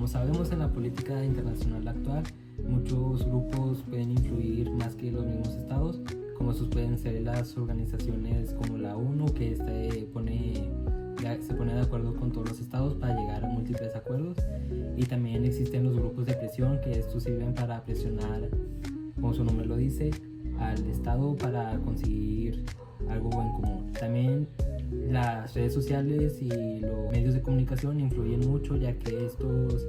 Como sabemos, en la política internacional actual, muchos grupos pueden influir más que los mismos estados, como estos pueden ser las organizaciones como la ONU, que se pone de acuerdo con todos los estados para llegar a múltiples acuerdos, y también existen los grupos de presión, que estos sirven para presionar, como su nombre lo dice, al estado para conseguir algo en común. También las redes sociales y los medios de comunicación influyen mucho, ya que estos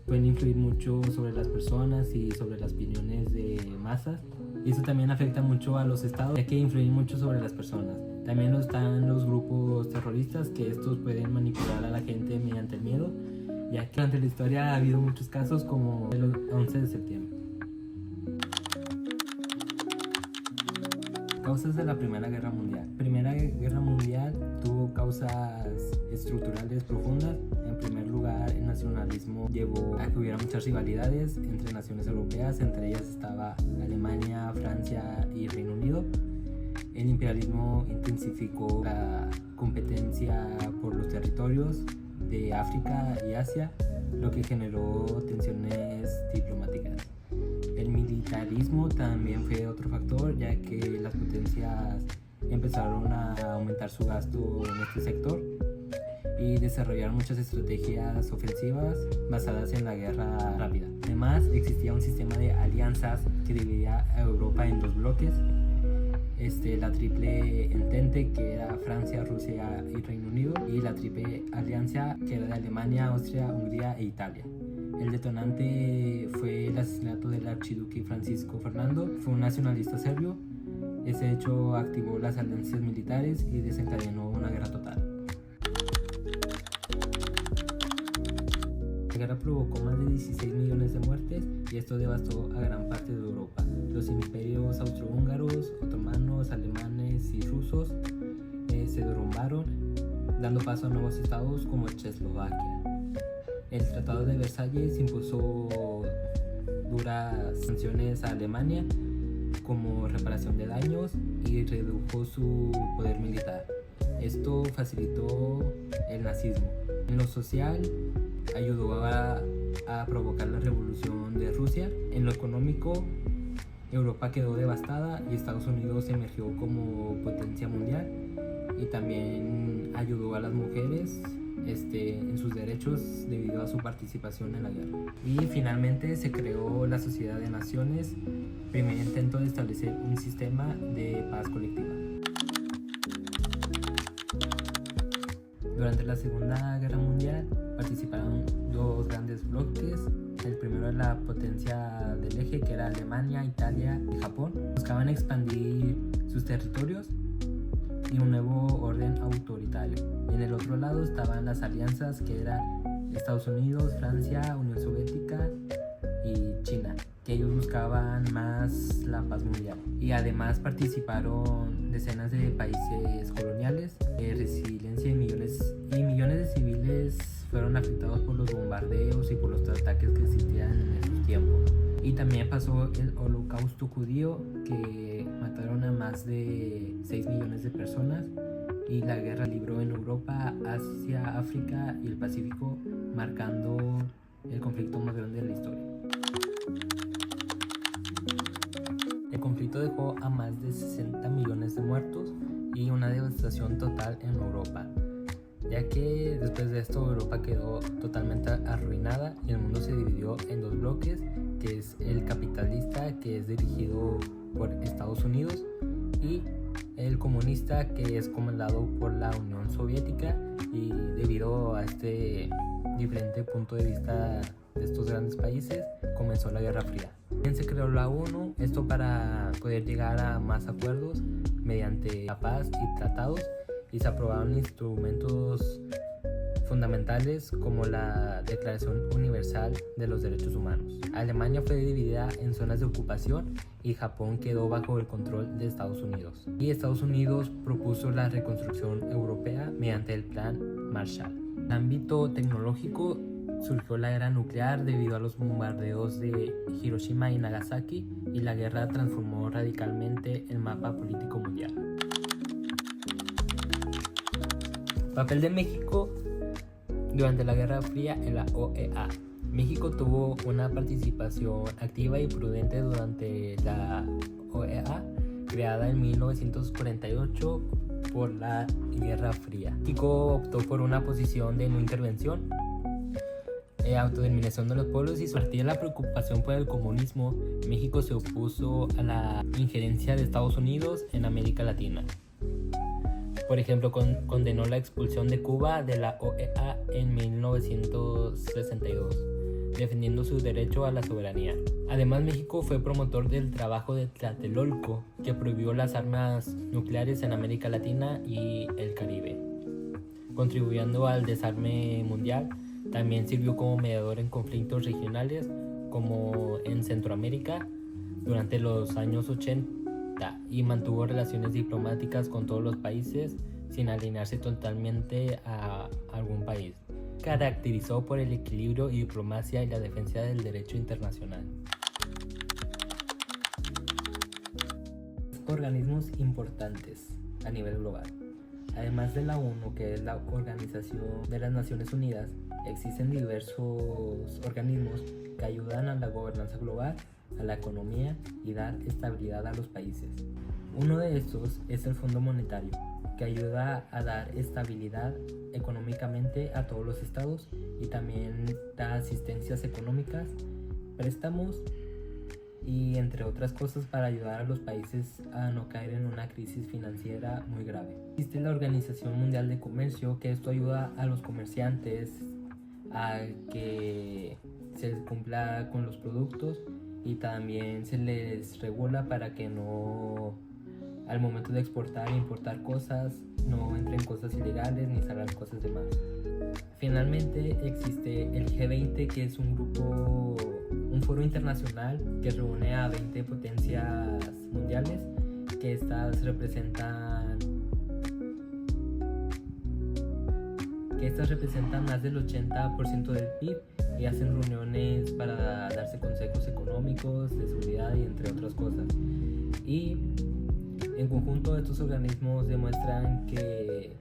pueden influir mucho sobre las personas y sobre las opiniones de masas, y eso también afecta mucho a los estados, ya que influyen mucho sobre las personas. También están los grupos terroristas, que estos pueden manipular a la gente mediante el miedo, ya que durante la historia ha habido muchos casos como el 11 de septiembre. Causas de la Primera Guerra Mundial. La Primera Guerra Mundial tuvo causas estructurales profundas. En primer lugar, el nacionalismo llevó a que hubiera muchas rivalidades entre naciones europeas, entre ellas estaba Alemania, Francia y Reino Unido. El imperialismo intensificó la competencia por los territorios de África y Asia, lo que generó tensiones diplomáticas. El militarismo también fue otro factor, ya que las potencias empezaron a aumentar su gasto en este sector y desarrollaron muchas estrategias ofensivas basadas en la guerra rápida. Además, existía un sistema de alianzas que dividía a Europa en dos bloques. La Triple Entente, que era Francia, Rusia y Reino Unido, y la Triple Alianza, que era de Alemania, Austria, Hungría e Italia. El detonante fue el asesinato del archiduque Francisco Fernando. Fue un nacionalista serbio. Ese hecho activó las alianzas militares y desencadenó una guerra total. La guerra provocó más de 16 millones de muertes, y esto devastó a gran parte de Europa. Los imperios austrohúngaros, otomanos, alemanes y rusos se derrumbaron, dando paso a nuevos estados como Checoslovaquia. El Tratado de Versalles impuso duras sanciones a Alemania como reparación de daños y redujo su poder militar. Esto facilitó el nazismo. En lo social, ayudó a provocar la revolución de Rusia. En lo económico, Europa quedó devastada y Estados Unidos emergió como potencia mundial, y también ayudó a las mujeres en sus derechos debido a su participación en la guerra. Y finalmente se creó la Sociedad de Naciones, primer intento de establecer un sistema de paz colectiva. Durante la Segunda Guerra Mundial participaron dos grandes bloques. El primero era la potencia del eje, que era Alemania, Italia y Japón. Buscaban expandir sus territorios y un nuevo orden autoritario. Y en el otro lado estaban las alianzas, que eran Estados Unidos, Francia, Unión Soviética y China, que ellos buscaban más la paz mundial. Y además participaron decenas de países coloniales. Resiliencia y millones de civiles fueron afectados por los bombardeos y por los ataques que existían en esos tiempos. Y también pasó el Holocausto judío, que mataron a más de 6 millones de personas, y la guerra libró en Europa, Asia, África y el Pacífico, marcando el conflicto más grande de la historia. El conflicto dejó a más de 60 millones de muertos y una devastación total en Europa, ya que después de esto Europa quedó totalmente arruinada y el mundo se dividió en dos bloques, que es el capitalista, que es dirigido por Estados Unidos, y el comunista, que es comandado por la Unión Soviética. Y debido a este diferente punto de vista de estos grandes países, comenzó la Guerra Fría. También se creó la ONU, esto para poder llegar a más acuerdos mediante la paz y tratados, y se aprobaron instrumentos fundamentales como la Declaración Universal de los Derechos Humanos. Alemania fue dividida en zonas de ocupación y Japón quedó bajo el control de Estados Unidos. Y Estados Unidos propuso la reconstrucción europea mediante el Plan Marshall. En el ámbito tecnológico, surgió la era nuclear debido a los bombardeos de Hiroshima y Nagasaki, y la guerra transformó radicalmente el mapa político mundial. Papel de México durante la Guerra Fría en la OEA. México tuvo una participación activa y prudente durante la OEA, creada en 1948 por la Guerra Fría. México optó por una posición de no intervención, autodeterminación de los pueblos, y a partir de la preocupación por el comunismo, México se opuso a la injerencia de Estados Unidos en América Latina. Por ejemplo, condenó la expulsión de Cuba de la OEA en 1962, defendiendo su derecho a la soberanía. Además, México fue promotor del trabajo de Tlatelolco, que prohibió las armas nucleares en América Latina y el Caribe, contribuyendo al desarme mundial. También sirvió como mediador en conflictos regionales, como en Centroamérica durante los años 80, y mantuvo relaciones diplomáticas con todos los países sin alinearse totalmente a algún país. Caracterizó por el equilibrio y diplomacia y la defensa del derecho internacional. Organismos importantes a nivel global. Además de la ONU, que es la Organización de las Naciones Unidas, existen diversos organismos que ayudan a la gobernanza global, a la economía y dar estabilidad a los países. Uno de estos es el Fondo Monetario, que ayuda a dar estabilidad económicamente a todos los estados y también da asistencias económicas, préstamos y entre otras cosas para ayudar a los países a no caer en una crisis financiera muy grave. Existe la Organización Mundial de Comercio, que esto ayuda a los comerciantes a que se cumpla con los productos y también se les regula para que no, al momento de exportar e importar cosas, no entren cosas ilegales ni salgan cosas de más. Finalmente existe el G20, que es un foro internacional que reúne a 20 potencias mundiales, que estas representan más del 80% del PIB y hacen reuniones para darse consejos económicos, de seguridad y entre otras cosas. Y en conjunto estos organismos demuestran que...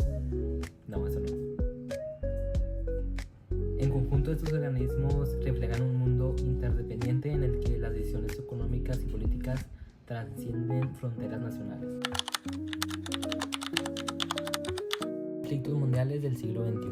En conjunto estos organismos reflejan un mundo interdependiente en el que las decisiones económicas y políticas trascienden fronteras nacionales. Conflictos mundiales del siglo XXI.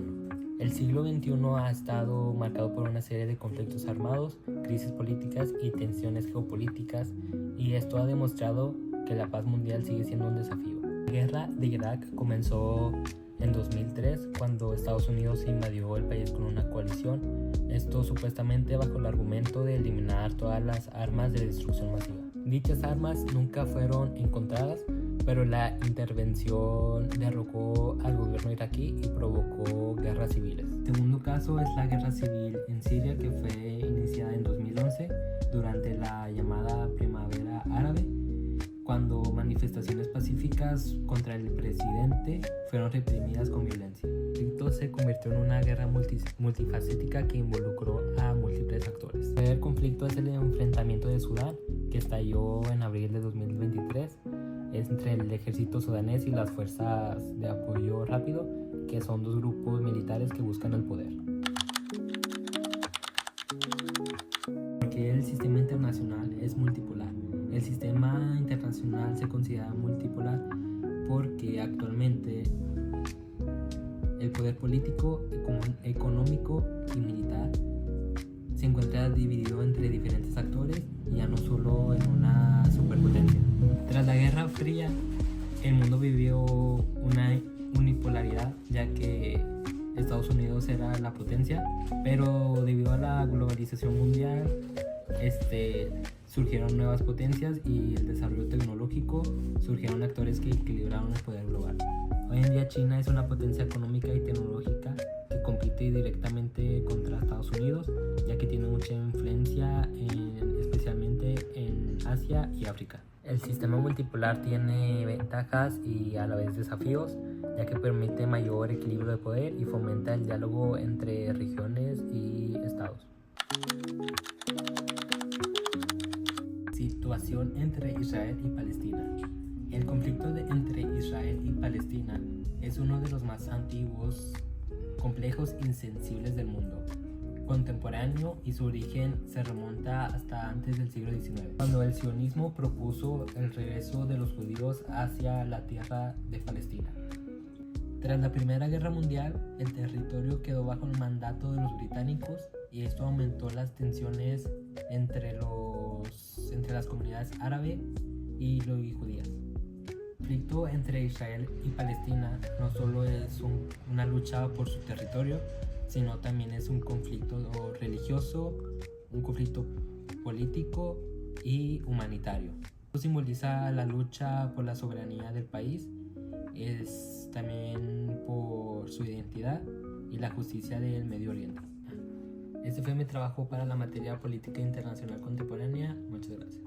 El siglo XXI ha estado marcado por una serie de conflictos armados, crisis políticas y tensiones geopolíticas, y esto ha demostrado que la paz mundial sigue siendo un desafío. La guerra de Irak comenzó en 2003, cuando Estados Unidos invadió el país con una coalición, esto supuestamente bajo el argumento de eliminar todas las armas de destrucción masiva. Dichas armas nunca fueron encontradas, pero la intervención derrocó al gobierno iraquí y provocó guerras civiles. El segundo caso es la guerra civil en Siria, que fue iniciada en 2011 durante la llamada Primavera Árabe, cuando manifestaciones pacíficas contra el presidente fueron reprimidas con violencia. El conflicto se convirtió en una guerra multifacética que involucró a múltiples actores. El primer conflicto es el enfrentamiento de Sudán, que estalló en abril de 2023 entre el ejército sudanés y las fuerzas de apoyo rápido, que son dos grupos militares que buscan el poder. Porque el sistema internacional es multipolar. El sistema internacional se considera multipolar porque actualmente el poder político, económico y militar se encuentra dividido entre diferentes actores y ya no solo en una superpotencia. Tras la Guerra Fría, el mundo vivió una unipolaridad, ya que Estados Unidos era la potencia, pero debido a la globalización mundial, surgieron nuevas potencias y el desarrollo tecnológico, surgieron actores que equilibraron el poder global. Hoy en día China es una potencia económica y tecnológica que compite directamente contra Estados Unidos, ya que tiene mucha influencia especialmente en Asia y África. El sistema multipolar tiene ventajas y a la vez desafíos, ya que permite mayor equilibrio de poder y fomenta el diálogo entre regiones y estados. Situación entre Israel y Palestina. El conflicto entre Israel y Palestina es uno de los más antiguos, complejos y sensibles del mundo. contemporáneo y su origen se remonta hasta antes del siglo XIX, cuando el sionismo propuso el regreso de los judíos hacia la tierra de Palestina. Tras la Primera Guerra Mundial, el territorio quedó bajo el mandato de los británicos y esto aumentó las tensiones entre las comunidades árabe y judías. El conflicto entre Israel y Palestina no solo es una lucha por su territorio, sino también es un conflicto religioso, un conflicto político y humanitario. Esto simboliza la lucha por la soberanía del país, es también por su identidad y la justicia del Medio Oriente. Este fue mi trabajo para la materia política internacional contemporánea. Muchas gracias.